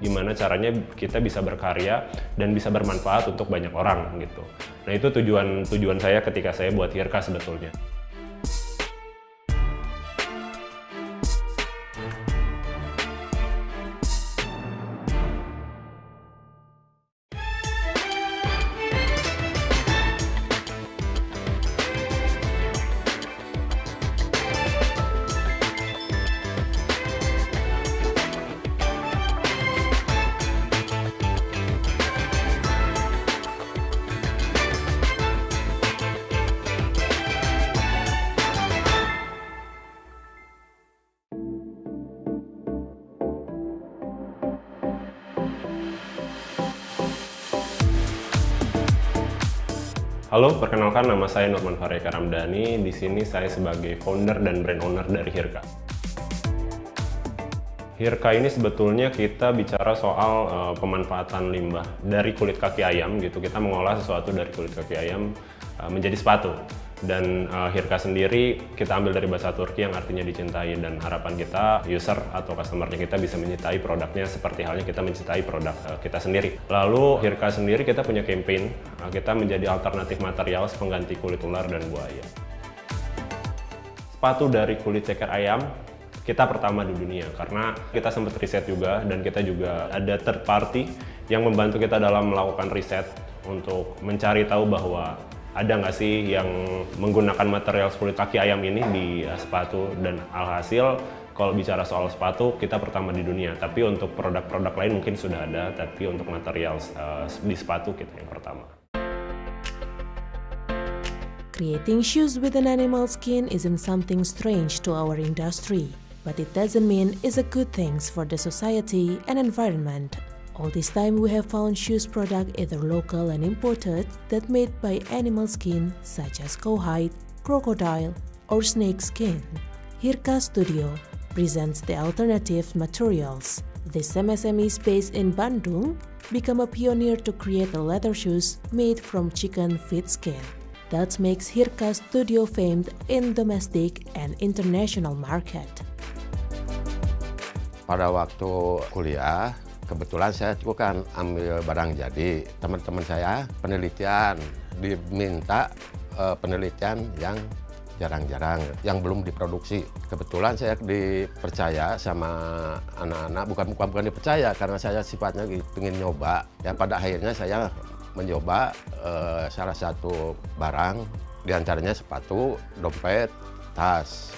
gimana caranya kita bisa berkarya dan bisa bermanfaat untuk banyak orang gitu. Nah itu tujuan saya ketika saya buat Hirka sebetulnya. Halo, perkenalkan nama saya Nurman Fareka Ramdhani. Di sini saya sebagai founder dan brand owner dari Hirka. Hirka ini sebetulnya kita bicara soal pemanfaatan limbah dari kulit kaki ayam gitu. Kita mengolah sesuatu dari kulit kaki ayam menjadi sepatu. Dan Hirka sendiri kita ambil dari bahasa Turki yang artinya dicintai, dan harapan kita user atau customer-nya kita bisa mencintai produknya seperti halnya kita mencintai produk kita sendiri. Lalu Hirka sendiri kita punya campaign, kita menjadi alternatif material pengganti kulit ular dan buaya. Sepatu dari kulit ceker ayam kita pertama di dunia karena kita sempat riset juga, dan kita juga ada third party yang membantu kita dalam melakukan riset untuk mencari tahu bahwa ada nggak sih yang menggunakan material kulit kaki ayam ini di sepatu, dan alhasil kalau bicara soal sepatu kita pertama di dunia. Tapi untuk produk-produk lain mungkin sudah ada, tapi untuk material di sepatu kita yang pertama. Creating shoes with an animal skin isn't something strange to our industry, but it doesn't mean it's a good thing for the society and environment. All this time we have found shoes product either local and imported that made by animal skin such as cowhide, crocodile, or snake skin. Hirka Studio presents the alternative materials. This MSME based in Bandung become a pioneer to create a leather shoes made from chicken feet skin. That makes Hirka Studio famed in domestic and international market. Pada waktu kuliah, kebetulan saya juga kan ambil barang jadi. Teman-teman saya penelitian, diminta penelitian yang jarang-jarang, yang belum diproduksi. Kebetulan saya dipercaya sama anak-anak, bukan dipercaya, karena saya sifatnya ingin nyoba. Ya pada akhirnya saya mencoba salah satu barang, diantaranya sepatu, dompet, tas.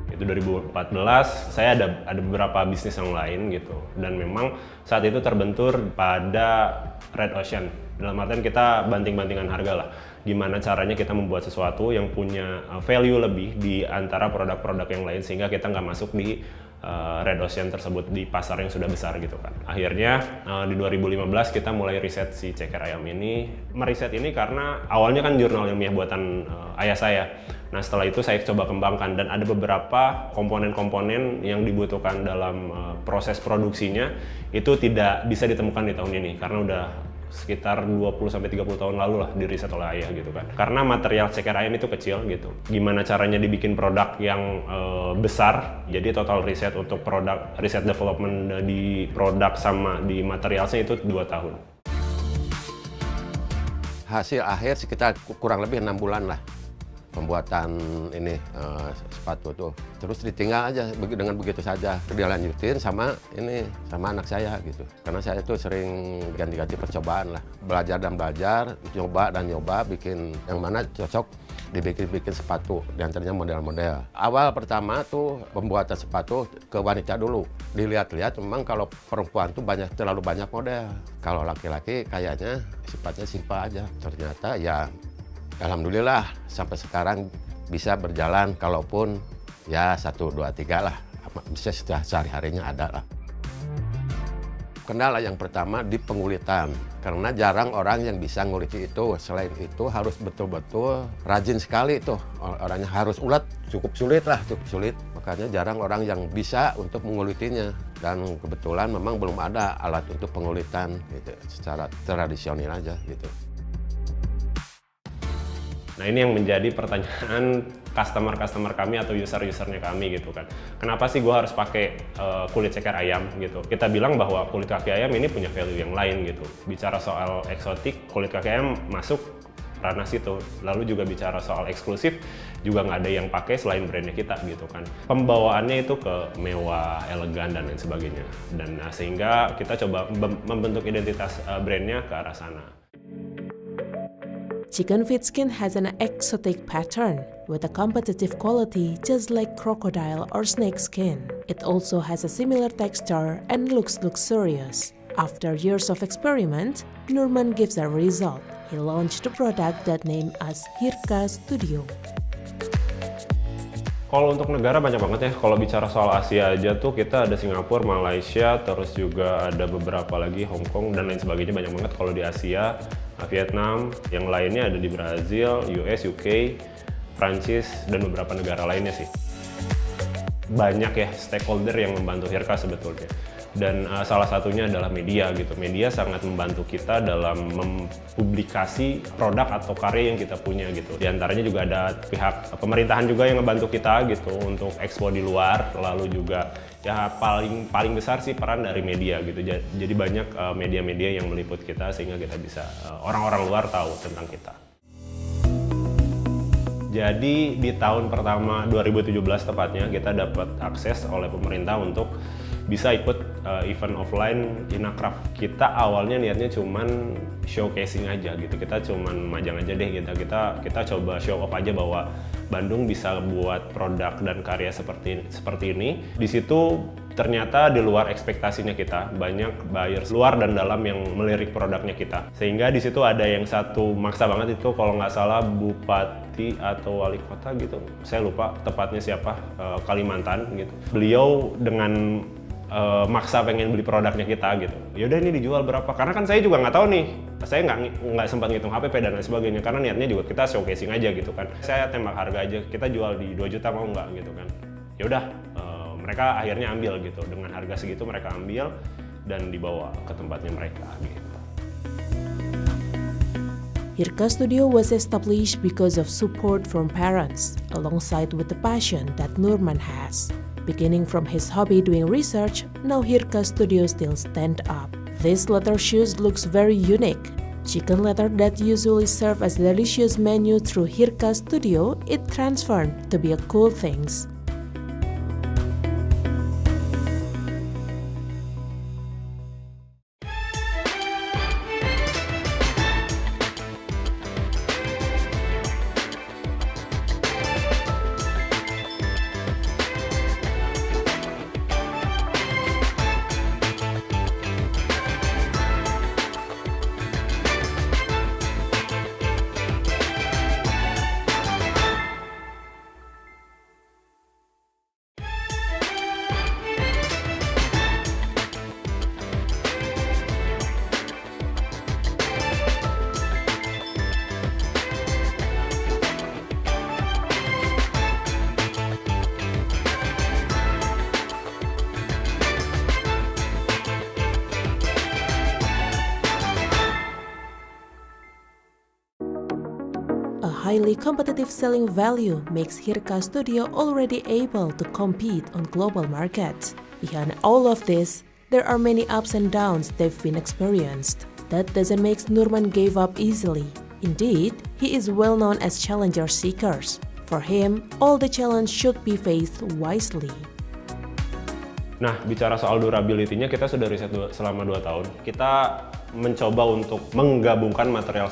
Itu 2014 saya ada beberapa bisnis yang lain gitu, dan memang saat itu terbentur pada red ocean, dalam artian kita banting-bantingan harga lah, gimana caranya kita membuat sesuatu yang punya value lebih di antara produk-produk yang lain sehingga kita nggak masuk di red ocean tersebut di pasar yang sudah besar gitu kan. Akhirnya di 2015 kita mulai riset si ceker ayam ini. Meriset ini karena awalnya kan jurnal ilmiah buatan ayah saya. Nah setelah itu saya coba kembangkan, dan ada beberapa komponen-komponen yang dibutuhkan dalam proses produksinya itu tidak bisa ditemukan di tahun ini karena udah sekitar 20-30 tahun lalu lah diriset oleh ayah gitu kan. Karena material ceker ayam itu kecil gitu. Gimana caranya dibikin produk yang besar. Jadi total riset untuk produk, riset development di produk sama di materialnya itu 2 tahun. Hasil akhir sekitar kurang lebih 6 bulan lah pembuatan ini sepatu tuh. Terus ditinggal aja dengan begitu saja. Dia lanjutin sama anak saya gitu. Karena saya tuh sering ganti-ganti percobaan lah. Belajar dan belajar, coba dan nyoba bikin yang mana cocok dibikin sepatu. Diantaranya model-model. Awal pertama tuh pembuatan sepatu ke wanita dulu. Dilihat-lihat memang kalau perempuan tuh terlalu banyak model. Kalau laki-laki kayaknya sifatnya simpel aja. Ternyata ya alhamdulillah sampai sekarang bisa berjalan, kalaupun ya 1, 2, 3 lah, bisa sehari-harinya ada lah. Kendala yang pertama di pengulitan, karena jarang orang yang bisa nguliti itu. Selain itu harus betul-betul rajin sekali tuh, orangnya harus ulet, cukup sulit. Makanya jarang orang yang bisa untuk mengulitinya. Dan kebetulan memang belum ada alat untuk pengulitan gitu, secara tradisional aja gitu. Nah ini yang menjadi pertanyaan customer kami atau usernya kami gitu kan. Kenapa sih gue harus pakai kulit ceker ayam gitu? Kita bilang bahwa kulit kaki ayam ini punya value yang lain gitu. Bicara soal eksotik, kulit kaki ayam masuk ranah situ. Lalu juga bicara soal eksklusif, juga nggak ada yang pakai selain brandnya kita gitu kan. Pembawaannya itu ke mewah, elegan dan lain sebagainya. Dan sehingga kita coba membentuk identitas brandnya ke arah sana. Chicken feet skin has an exotic pattern with a competitive quality just like crocodile or snake skin. It also has a similar texture and looks luxurious. After years of experiment, Nurman gives a result. He launched a product that named as Hirka Studio. Kalau untuk negara banyak banget ya. Kalau bicara soal Asia aja tuh kita ada Singapura, Malaysia, terus juga ada beberapa lagi Hong Kong dan lain sebagainya, banyak banget kalau di Asia. Vietnam, yang lainnya ada di Brazil, US, UK, Prancis, dan beberapa negara lainnya sih. Banyak ya stakeholder yang membantu Hirka sebetulnya. Dan salah satunya adalah media gitu. Media sangat membantu kita dalam mempublikasi produk atau karya yang kita punya gitu. Di antaranya juga ada pihak pemerintahan juga yang membantu kita gitu untuk ekspo di luar. Lalu juga ya paling besar sih peran dari media gitu. Jadi banyak media-media yang meliput kita sehingga kita bisa orang-orang luar tahu tentang kita. Jadi di tahun pertama 2017 tepatnya kita dapat akses oleh pemerintah untuk bisa ikut event offline Inacraft. Kita awalnya niatnya cuman showcasing aja gitu. Kita cuman majang aja deh gitu. Kita coba show off aja bahwa Bandung bisa buat produk dan karya seperti ini. Di situ ternyata di luar ekspektasinya kita. Banyak buyers luar dan dalam yang melirik produknya kita. Sehingga di situ ada yang satu maksa banget itu kalau nggak salah Bupati atau Wali Kota gitu. Saya lupa tepatnya siapa, Kalimantan gitu. Beliau dengan maksa pengen beli produknya kita gitu. Yaudah ini dijual berapa? Karena kan saya juga nggak tahu nih. Saya nggak sempat ngitung HPP dan lain sebagainya. Karena niatnya juga kita showcasing aja gitu kan. Saya tembak harga aja. Kita jual di 2 juta mau nggak gitu kan? Yaudah. Mereka akhirnya ambil gitu. Dengan harga segitu mereka ambil dan dibawa ke tempatnya mereka gitu. Hirka Studio was established because of support from parents, alongside with the passion that Nurman has. Beginning from his hobby doing research, now Hirka Studio still stand up. This leather shoes looks very unique. Chicken leather that usually serve as delicious menu through Hirka Studio, it transformed to be a cool things. A highly competitive selling value makes Hirka Studio already able to compete on global markets. Behind all of this, there are many ups and downs they've been experienced. That doesn't make Nurman give up easily. Indeed, he is well known as challenger seekers. For him, all the challenge should be faced wisely. Nah, bicara soal durability-nya, kita sudah riset selama 2 tahun. Kita mencoba untuk menggabungkan material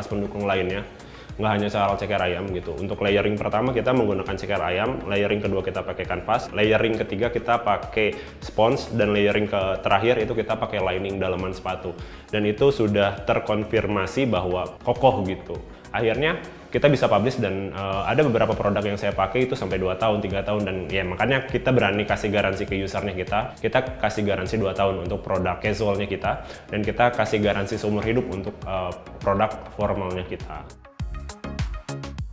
pendukung lainnya. Nggak hanya soal ceker ayam gitu. Untuk layering pertama kita menggunakan ceker ayam, layering kedua kita pakai kanvas, layering ketiga kita pakai spons, dan layering terakhir itu kita pakai lining dalaman sepatu. Dan itu sudah terkonfirmasi bahwa kokoh gitu. Akhirnya kita bisa publish dan ada beberapa produk yang saya pakai itu sampai 2 tahun, 3 tahun, dan ya makanya kita berani kasih garansi ke usernya kita. Kita kasih garansi 2 tahun untuk produk casualnya kita, dan kita kasih garansi seumur hidup untuk produk formalnya kita.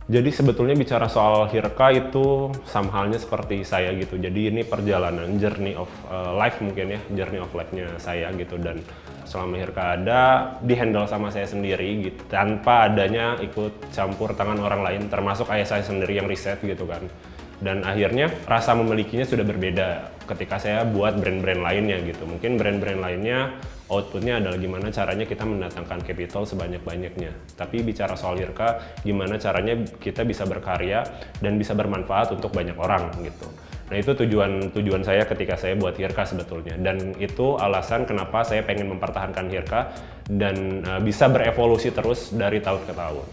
Jadi sebetulnya bicara soal Hirka itu sama halnya seperti saya gitu. Jadi ini perjalanan journey of life mungkin ya, journey of life-nya saya gitu. Dan selama Hirka ada, di-handle sama saya sendiri gitu. Tanpa adanya ikut campur tangan orang lain, termasuk ayah saya sendiri yang riset gitu kan. Dan akhirnya rasa memilikinya sudah berbeda ketika saya buat brand-brand lainnya gitu. Mungkin brand-brand lainnya outputnya adalah gimana caranya kita mendatangkan capital sebanyak-banyaknya. Tapi bicara soal Hirka, gimana caranya kita bisa berkarya dan bisa bermanfaat untuk banyak orang gitu. Nah itu tujuan saya ketika saya buat Hirka sebetulnya. Dan itu alasan kenapa saya pengen mempertahankan Hirka dan bisa berevolusi terus dari tahun ke tahun.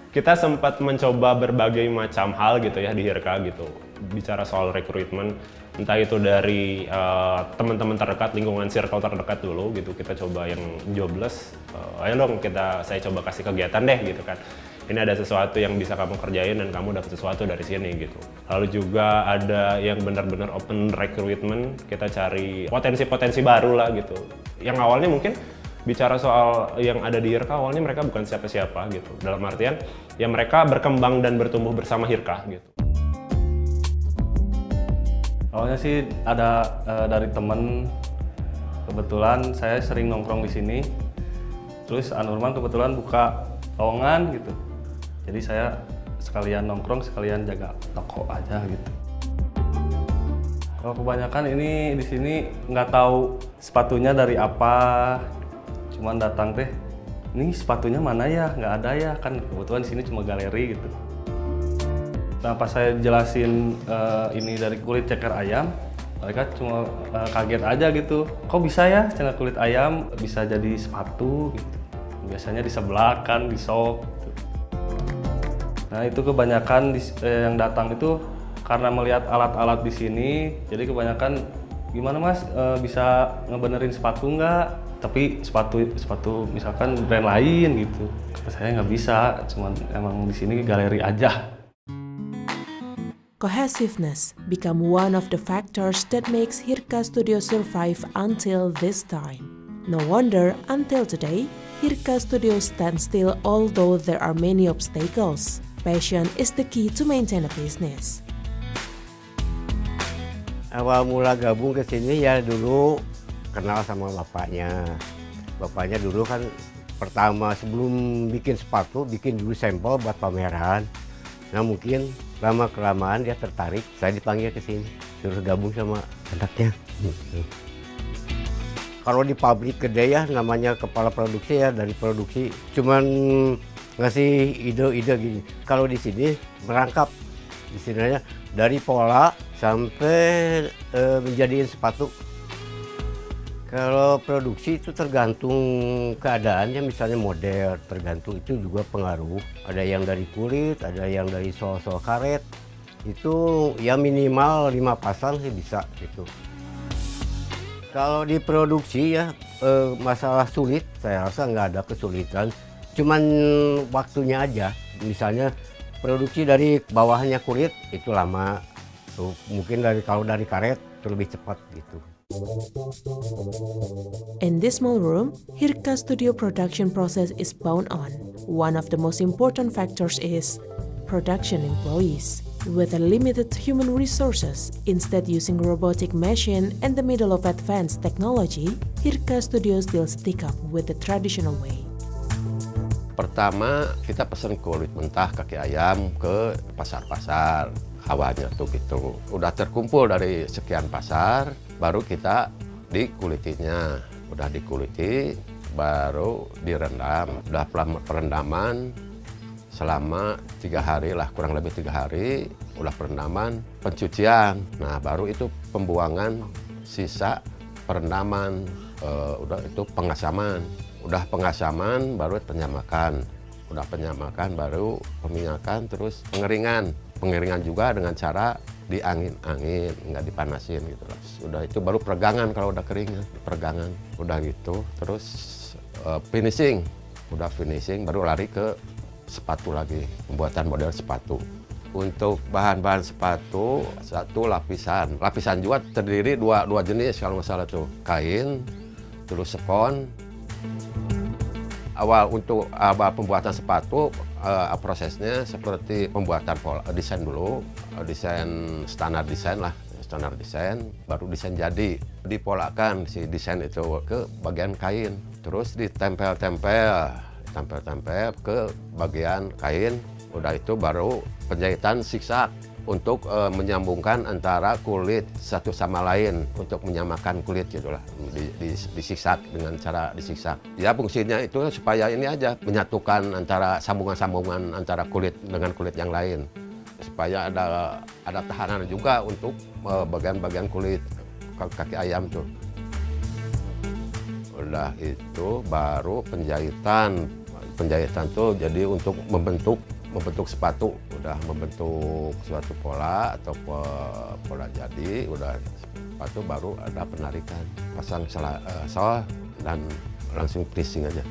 Kita sempat mencoba berbagai macam hal gitu ya di Hirka gitu. Bicara soal rekrutmen, entah itu dari teman-teman terdekat, lingkungan circle terdekat dulu gitu. Kita coba yang jobless, ayo dong saya coba kasih kegiatan deh gitu kan. Ini ada sesuatu yang bisa kamu kerjain dan kamu dapat sesuatu dari sini gitu. Lalu juga ada yang benar-benar open recruitment, kita cari potensi-potensi baru lah gitu. Yang awalnya mungkin bicara soal yang ada di Hirka, awalnya mereka bukan siapa-siapa gitu. Dalam artian, ya mereka berkembang dan bertumbuh bersama Hirka gitu. Awalnya sih ada dari temen, kebetulan saya sering nongkrong di sini. Terus Anurman kebetulan buka lowongan gitu. Jadi saya sekalian nongkrong, sekalian jaga toko aja gitu. Kalau kebanyakan ini di sini nggak tahu sepatunya dari apa. Cuman datang teh, ini sepatunya mana ya? Nggak ada ya, kan kebetulan di sini cuma galeri gitu. Nah pas saya jelasin ini dari kulit ceker ayam, mereka cuma kaget aja gitu. Kok bisa ya ceker kulit ayam bisa jadi sepatu gitu? Biasanya disebelakan, disok. Gitu. Nah itu kebanyakan yang datang itu karena melihat alat-alat di sini, jadi kebanyakan gimana mas bisa ngebenerin sepatu nggak? Tapi sepatu misalkan brand lain gitu. Kata saya nggak bisa, cuman emang di sini galeri aja. Cohesiveness become one of the factors that makes Hirka Studio survive until this time. No wonder, until today, Hirka Studio stands still although there are many obstacles. Passion is the key to maintain a business. Awal mula gabung ke sini ya dulu kenal sama bapaknya. Bapaknya dulu kan pertama sebelum bikin sepatu, bikin dulu sampel buat pameran. Nah mungkin lama-kelamaan dia tertarik, saya dipanggil ke sini, suruh gabung sama anaknya. Kalau di pabrik gede ya namanya kepala produksi ya, dari produksi cuman ngasih ide-ide gini. Kalau di sini merangkap, istilahnya dari pola sampai menjadiin sepatu. Kalau produksi itu tergantung keadaannya, misalnya model, tergantung itu juga pengaruh. Ada yang dari kulit, ada yang dari sol-sol karet. Itu ya minimal 5 pasang sih bisa gitu. Kalau di produksi ya masalah sulit, saya rasa nggak ada kesulitan. Cuman waktunya aja. Misalnya produksi dari bawahnya kulit itu lama. Tuh, mungkin kalau dari karet itu lebih cepat gitu. In this small room, Hirka Studio production process is bound on. One of the most important factors is production employees. With a limited human resources, instead using robotic machine and the middle of advanced technology, Hirka Studio still stick up with the traditional way. Pertama kita pesen kulit mentah kaki ayam ke pasar-pasar. Awalnya tuh gitu, udah terkumpul dari sekian pasar, baru kita dikulitinya. Udah dikuliti, baru direndam. Udah perendaman selama 3 hari lah, kurang lebih 3 hari. Udah perendaman, pencucian. Nah baru itu pembuangan sisa perendaman, udah itu pengasaman. Udah pengasaman, baru penyamakan. Udah penyamakan, baru peminyakan, terus pengeringan. Pengeringan juga dengan cara diangin-angin, nggak dipanasin gitu lah. Udah itu baru peregangan kalau udah kering, peregangan. Udah gitu, terus finishing. Udah finishing, baru lari ke sepatu lagi, pembuatan model sepatu. Untuk bahan-bahan sepatu, 1 lapisan. Lapisan juga terdiri dua jenis kalau nggak salah tuh. Kain, terus spons. awal untuk awal pembuatan sepatu prosesnya seperti pembuatan pola, desain dulu, desain standar desain lah, standar desain, baru desain jadi. Dipolakan si desain itu ke bagian kain, terus ditempel-tempel ke bagian kain. Udah itu baru penjahitan siksak untuk menyambungkan antara kulit satu sama lain untuk menyamakan kulit gitulah, disiksak dengan cara disiksak. Ya fungsinya itu supaya ini aja menyatukan antara sambungan-sambungan antara kulit dengan kulit yang lain, supaya ada tahanan juga untuk bagian-bagian kulit kaki ayam tuh. Udah itu baru penjahitan tuh jadi untuk membentuk sepatu, udah membentuk suatu pola atau pola jadi, udah sepatu baru ada penarikan, pasang sol dan langsung pressing aja.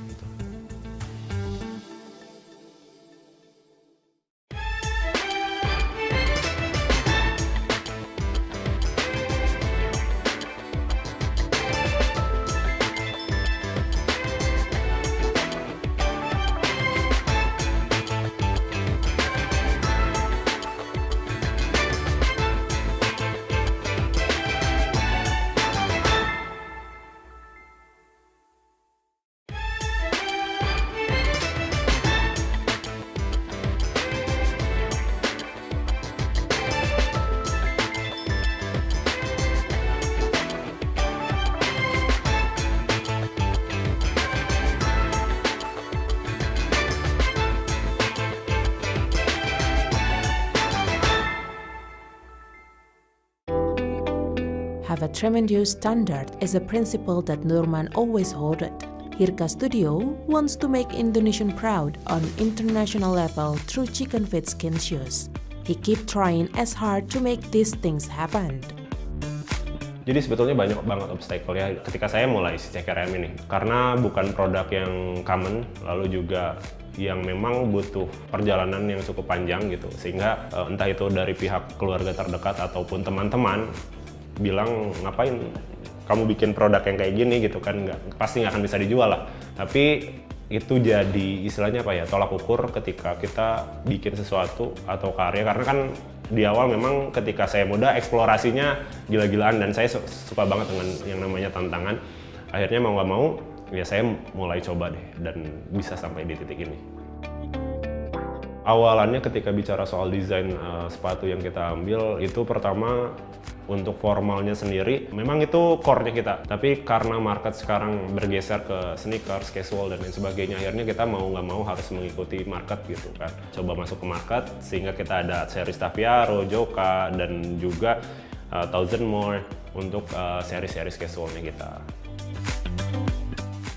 Have a tremendous standard is a principle that Nurman always hoarded. Hirka Studio wants to make Indonesian proud on international level through chicken fit skin shoes. He keep trying as hard to make these things happen. Jadi sebetulnya banyak banget obstacle ya ketika saya mulai si CKRM ini. Karena bukan produk yang common, lalu juga yang memang butuh perjalanan yang cukup panjang gitu. Sehingga entah itu dari pihak keluarga terdekat ataupun teman-teman bilang, ngapain kamu bikin produk yang kayak gini gitu kan, pasti nggak akan bisa dijual lah. Tapi itu jadi istilahnya apa ya, tolak ukur ketika kita bikin sesuatu atau karya, karena kan di awal memang ketika saya muda eksplorasinya gila-gilaan dan saya suka banget dengan yang namanya tantangan. Akhirnya mau nggak mau ya saya mulai coba deh dan bisa sampai di titik ini. Awalannya ketika bicara soal desain sepatu yang kita ambil itu pertama untuk formalnya sendiri memang itu core-nya kita, tapi karena market sekarang bergeser ke sneakers, casual dan lain sebagainya, akhirnya kita mau nggak mau harus mengikuti market gitu kan, coba masuk ke market sehingga kita ada series Taviaro, Joka dan juga Thousand More untuk series casualnya kita.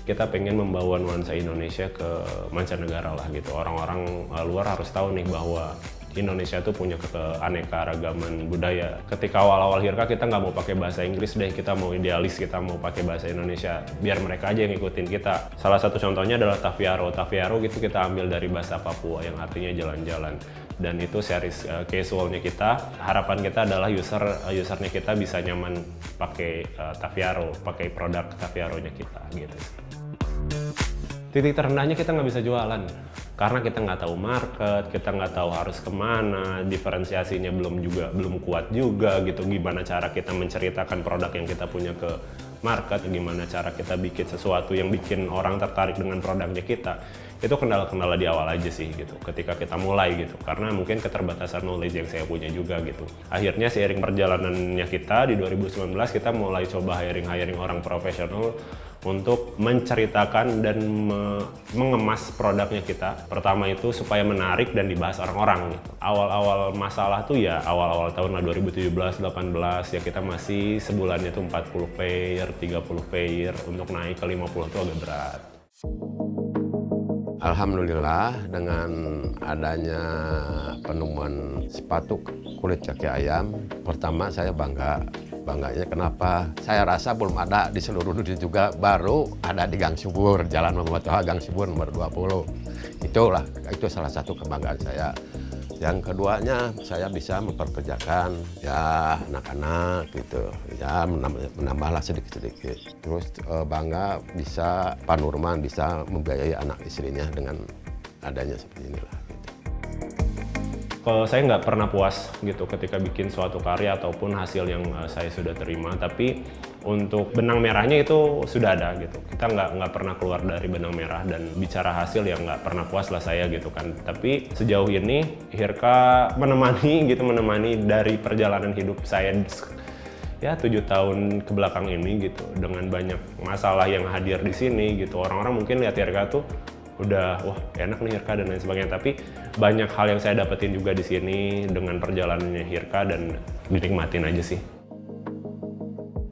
Kita pengen membawa nuansa Indonesia ke mancanegara lah gitu. Orang-orang luar harus tahu nih bahwa Indonesia tuh punya keanekaragaman budaya. Ketika awal-awal Hirka kita nggak mau pakai bahasa Inggris deh, kita mau idealis, kita mau pakai bahasa Indonesia. Biar mereka aja yang ngikutin kita. Salah satu contohnya adalah Taviaro. Taviaro gitu kita ambil dari bahasa Papua yang artinya jalan-jalan. Dan itu series casualnya kita. Harapan kita adalah usernya kita bisa nyaman pakai Taviaro, pakai produk Taviaronya kita gitu. Titik terendahnya kita nggak bisa jualan karena kita nggak tahu market, kita nggak tahu harus kemana, diferensiasinya belum kuat juga gitu. Gimana cara kita menceritakan produk yang kita punya ke market, gimana cara kita bikin sesuatu yang bikin orang tertarik dengan produknya kita. Itu kendala-kendala di awal aja sih gitu, ketika kita mulai gitu, karena mungkin keterbatasan knowledge yang saya punya juga gitu. Akhirnya seiring perjalanannya kita di 2019 kita mulai coba hiring orang profesional untuk menceritakan dan mengemas produknya kita. Pertama itu supaya menarik dan dibahas orang-orang gitu. Awal-awal masalah tuh ya awal-awal tahun 2017-18 ya kita masih sebulannya tuh 40 pair, 30 pair, untuk naik ke 50 tuh agak berat. Alhamdulillah dengan adanya penemuan sepatu kulit kaki ayam, pertama saya bangganya kenapa? Saya rasa belum ada di seluruh dunia juga, baru ada di Gang Subur, Jalan Muhammad Toha, Gang Subur nomor 20. Itu salah satu kebanggaan saya. Yang keduanya saya bisa memperkerjakan ya anak-anak gitu, ya menambahlah sedikit-sedikit. Terus bangga bisa Pak Nurman bisa membiayai anak istrinya dengan adanya seperti inilah. Gitu. Kalau saya nggak pernah puas gitu ketika bikin suatu karya ataupun hasil yang saya sudah terima, tapi untuk benang merahnya itu sudah ada gitu. Kita nggak pernah keluar dari benang merah dan bicara hasil yang nggak pernah puas lah saya gitu kan. Tapi sejauh ini Hirka menemani dari perjalanan hidup saya ya 7 tahun ke belakang ini gitu, dengan banyak masalah yang hadir di sini gitu. Orang-orang mungkin lihat Hirka tuh udah wah enak nih Hirka dan lain sebagainya, tapi banyak hal yang saya dapetin juga di sini dengan perjalanannya Hirka dan dinikmatin aja sih.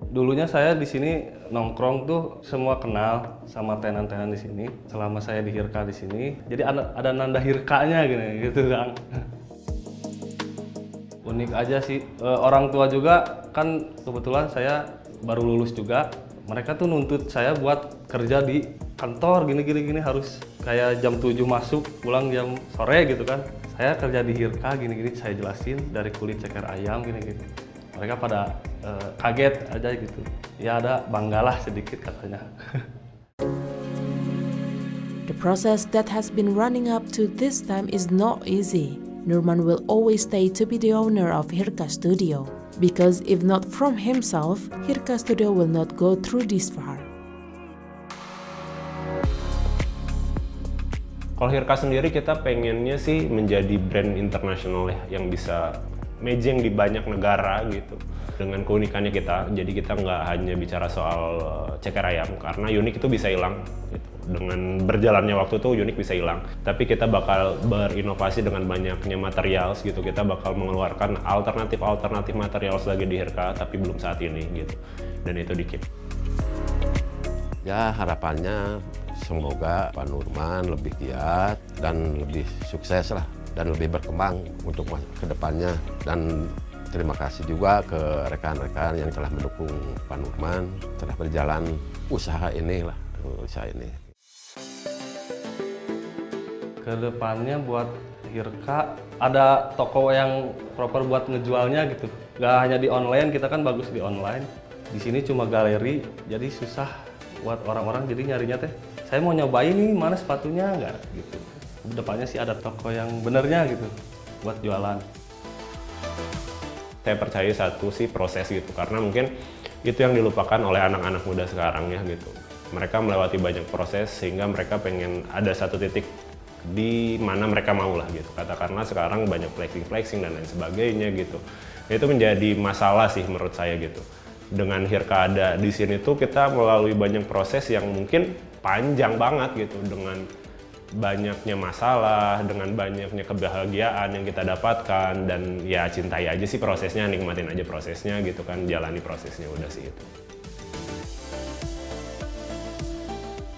Dulunya saya di sini nongkrong tuh semua kenal sama tenan-tenan di sini. Selama saya di Hirka di sini, jadi ada nanda Hirkanya gitu Kang. Unik aja sih. Orang tua juga kan kebetulan saya baru lulus juga. Mereka tuh nuntut saya buat kerja di kantor gini harus kayak jam 7 masuk, pulang jam sore gitu kan. Saya kerja di Hirka gini saya jelasin dari kulit ceker ayam gini. Mereka pada kaget aja gitu. Ya ada banggalah sedikit katanya. The process that has been running up to this time is not easy. Nurman will always stay to be the owner of Hirka Studio, because if not from himself, Hirka Studio will not go through this far. Kalau Hirka sendiri kita pengennya sih menjadi brand internasional ya, yang bisa mejeng di banyak negara gitu. Dengan keunikannya kita, jadi kita nggak hanya bicara soal ceker ayam, karena unik itu bisa hilang gitu. Dengan berjalannya waktu tuh unik bisa hilang, tapi kita bakal berinovasi dengan banyaknya materials gitu. Kita bakal mengeluarkan alternatif materials lagi di Hirka, tapi belum saat ini gitu, dan itu dikit. Ya harapannya semoga Pak Nurman lebih giat dan lebih sukses lah, dan lebih berkembang untuk kedepannya. Dan terima kasih juga ke rekan-rekan yang telah mendukung Pak Nurman telah berjalan usaha ini. Kedepannya buat Hirka ada toko yang proper buat ngejualnya gitu. Gak hanya di online, kita kan bagus di online. Di sini cuma galeri, jadi susah buat orang-orang jadi nyarinya teh. Saya mau nyobain nih mana sepatunya nggak gitu. Depannya sih ada toko yang benernya gitu buat jualan. Saya percaya satu sih proses gitu, karena mungkin itu yang dilupakan oleh anak-anak muda sekarang ya gitu. Mereka melewati banyak proses sehingga mereka pengen ada satu titik di mana mereka mau lah gitu. Katakanlah sekarang banyak flexing dan lain sebagainya gitu. Itu menjadi masalah sih menurut saya gitu. Dengan Hirka ada di sini tuh kita melalui banyak proses yang mungkin panjang banget gitu, dengan banyaknya masalah, dengan banyaknya kebahagiaan yang kita dapatkan, dan ya cintai aja sih prosesnya, nikmatin aja prosesnya gitu kan, jalani prosesnya udah sih itu.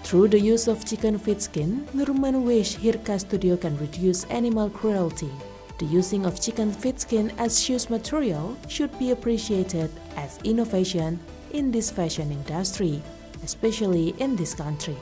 Through the use of chicken feed skin, Nurman wish Hirka Studio can reduce animal cruelty. The using of chicken feed skin as shoes material should be appreciated as innovation in this fashion industry, especially in this country.